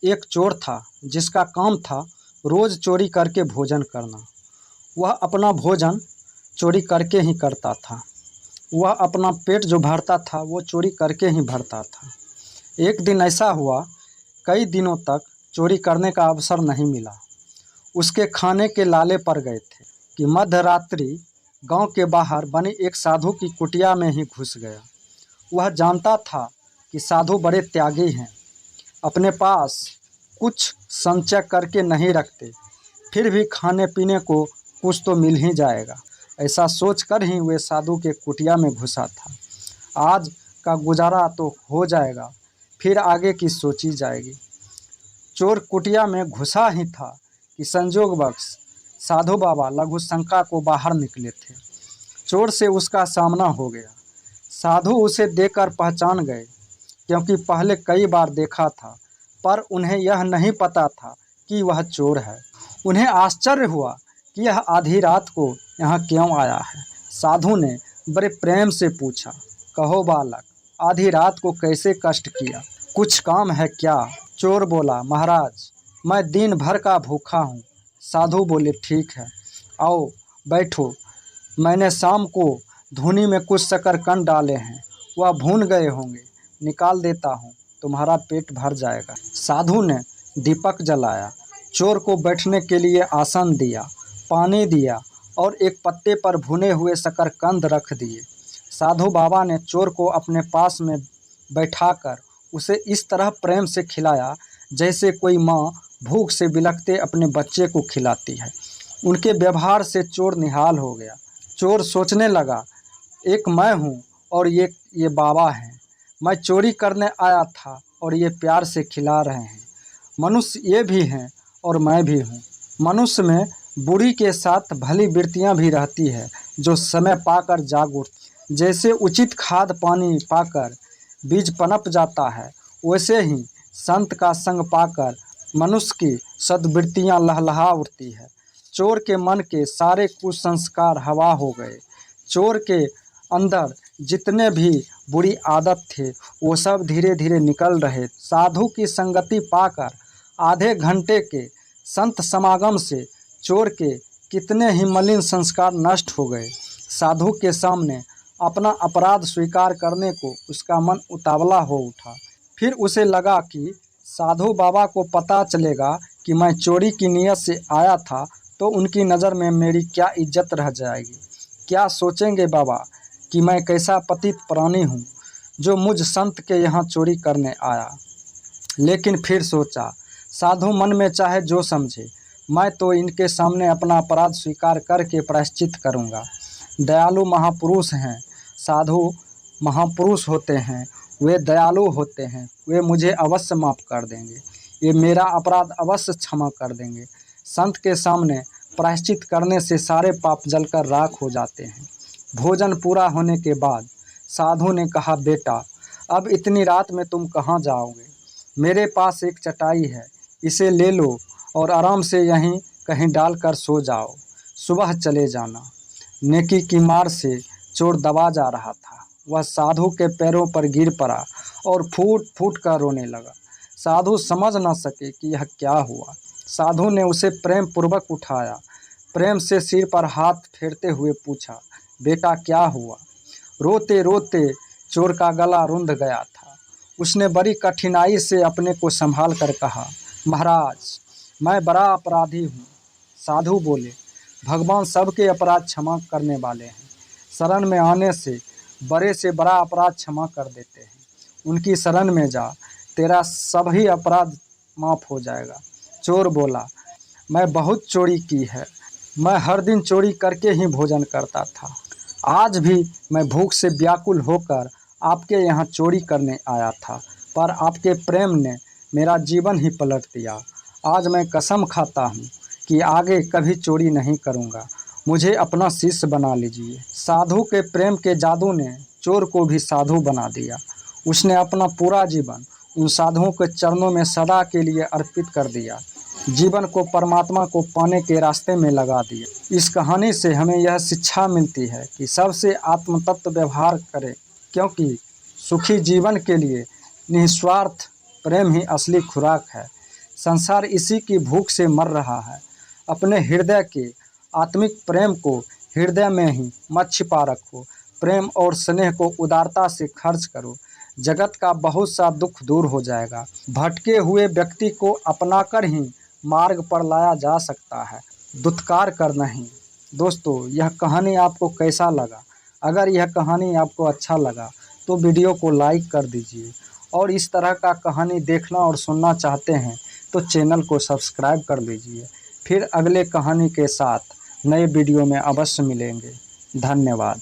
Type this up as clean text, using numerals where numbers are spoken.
एक चोर था जिसका काम था रोज चोरी करके भोजन करना। वह अपना भोजन चोरी करके ही करता था। वह अपना पेट जो भरता था वो चोरी करके ही भरता था। एक दिन ऐसा हुआ, कई दिनों तक चोरी करने का अवसर नहीं मिला। उसके खाने के लाले पड़ गए थे कि मध्य रात्रि गांव के बाहर बनी एक साधु की कुटिया में ही घुस गया। वह जानता था कि साधु बड़े त्यागी हैं, अपने पास कुछ संचय करके नहीं रखते, फिर भी खाने पीने को कुछ तो मिल ही जाएगा। ऐसा सोचकर ही वे साधु के कुटिया में घुसा था। आज का गुजारा तो हो जाएगा, फिर आगे की सोची जाएगी। चोर कुटिया में घुसा ही था कि संजोगवश साधु बाबा लघु शंका को बाहर निकले थे। चोर से उसका सामना हो गया। साधु उसे देखकर पहचान गए, क्योंकि पहले कई बार देखा था, पर उन्हें यह नहीं पता था कि वह चोर है। उन्हें आश्चर्य हुआ कि यह आधी रात को यहाँ क्यों आया है। साधु ने बड़े प्रेम से पूछा, कहो बालक, आधी रात को कैसे कष्ट किया? कुछ काम है क्या? चोर बोला, महाराज, मैं दिन भर का भूखा हूँ। साधु बोले, ठीक है, आओ बैठो। मैंने शाम को धूनी में कुछ शकरकंद डाले हैं, वह भून गए होंगे, निकाल देता हूँ, तुम्हारा पेट भर जाएगा। साधु ने दीपक जलाया, चोर को बैठने के लिए आसन दिया, पानी दिया और एक पत्ते पर भुने हुए शकरकंद रख दिए। साधु बाबा ने चोर को अपने पास में बैठाकर उसे इस तरह प्रेम से खिलाया जैसे कोई माँ भूख से बिलखते अपने बच्चे को खिलाती है। उनके व्यवहार से चोर निहाल हो गया। चोर सोचने लगा, एक मैं हूँ और ये बाबा हैं। मैं चोरी करने आया था और ये प्यार से खिला रहे हैं। मनुष्य ये भी हैं और मैं भी हूँ। मनुष्य में बुरी के साथ भली वृत्तियाँ भी रहती है जो समय पाकर जाग उठती। जैसे उचित खाद पानी पाकर बीज पनप जाता है, वैसे ही संत का संग पाकर मनुष्य की सद्वृत्तियाँ लहलहा उठती है। चोर के मन के सारे कुसंस्कार हवा हो गए। चोर के अंदर जितने भी बुरी आदत थे वो सब धीरे धीरे निकल रहे। साधु की संगति पाकर आधे घंटे के संत समागम से चोर के कितने ही मलिन संस्कार नष्ट हो गए। साधु के सामने अपना अपराध स्वीकार करने को उसका मन उतावला हो उठा। फिर उसे लगा कि साधु बाबा को पता चलेगा कि मैं चोरी की नीयत से आया था तो उनकी नज़र में मेरी क्या इज्जत रह जाएगी। क्या सोचेंगे बाबा कि मैं कैसा पतित प्राणी हूँ जो मुझ संत के यहाँ चोरी करने आया। लेकिन फिर सोचा, साधु मन में चाहे जो समझे, मैं तो इनके सामने अपना अपराध स्वीकार करके प्रायश्चित करूँगा। दयालु महापुरुष हैं, साधु महापुरुष होते हैं, वे दयालु होते हैं, वे मुझे अवश्य माफ़ कर देंगे, ये मेरा अपराध अवश्य क्षमा कर देंगे। संत के सामने प्रायश्चित करने से सारे पाप जलकर राख हो जाते हैं। भोजन पूरा होने के बाद साधु ने कहा, बेटा, अब इतनी रात में तुम कहाँ जाओगे? मेरे पास एक चटाई है, इसे ले लो और आराम से यहीं कहीं डालकर सो जाओ, सुबह चले जाना। नेकी की मार से चोर दबा जा रहा था। वह साधु के पैरों पर गिर पड़ा और फूट फूट कर रोने लगा। साधु समझ न सके कि यह क्या हुआ। साधु ने उसे प्रेम पूर्वक उठाया, प्रेम से सिर पर हाथ फेरते हुए पूछा, बेटा क्या हुआ? रोते रोते चोर का गला रुंध गया था। उसने बड़ी कठिनाई से अपने को संभाल कर कहा, महाराज, मैं बड़ा अपराधी हूँ। साधु बोले, भगवान सबके अपराध क्षमा करने वाले हैं। शरण में आने से बड़ा अपराध क्षमा कर देते हैं। उनकी शरण में जा, तेरा सभी अपराध माफ़ हो जाएगा। चोर बोला, मैं बहुत चोरी की है, मैं हर दिन चोरी करके ही भोजन करता था। आज भी मैं भूख से व्याकुल होकर आपके यहाँ चोरी करने आया था, पर आपके प्रेम ने मेरा जीवन ही पलट दिया। आज मैं कसम खाता हूँ कि आगे कभी चोरी नहीं करूँगा। मुझे अपना शिष्य बना लीजिए। साधु के प्रेम के जादू ने चोर को भी साधु बना दिया। उसने अपना पूरा जीवन उन साधुओं के चरणों में सदा के लिए अर्पित कर दिया, जीवन को परमात्मा को पाने के रास्ते में लगा दिया। इस कहानी से हमें यह शिक्षा मिलती है कि सबसे आत्मतत्व व्यवहार करें, क्योंकि सुखी जीवन के लिए निस्वार्थ प्रेम ही असली खुराक है। संसार इसी की भूख से मर रहा है। अपने हृदय के आत्मिक प्रेम को हृदय में ही मत छिपा रखो। प्रेम और स्नेह को उदारता से खर्च करो। जगत का बहुत सा दुख दूर हो जाएगा। भटके हुए व्यक्ति को अपनाकर ही मार्ग पर लाया जा सकता है, दुत्कार कर नहीं। दोस्तों, यह कहानी आपको कैसा लगा? अगर यह कहानी आपको अच्छा लगा तो वीडियो को लाइक कर दीजिए, और इस तरह का कहानी देखना और सुनना चाहते हैं तो चैनल को सब्सक्राइब कर लीजिए। फिर अगले कहानी के साथ नए वीडियो में अवश्य मिलेंगे। धन्यवाद।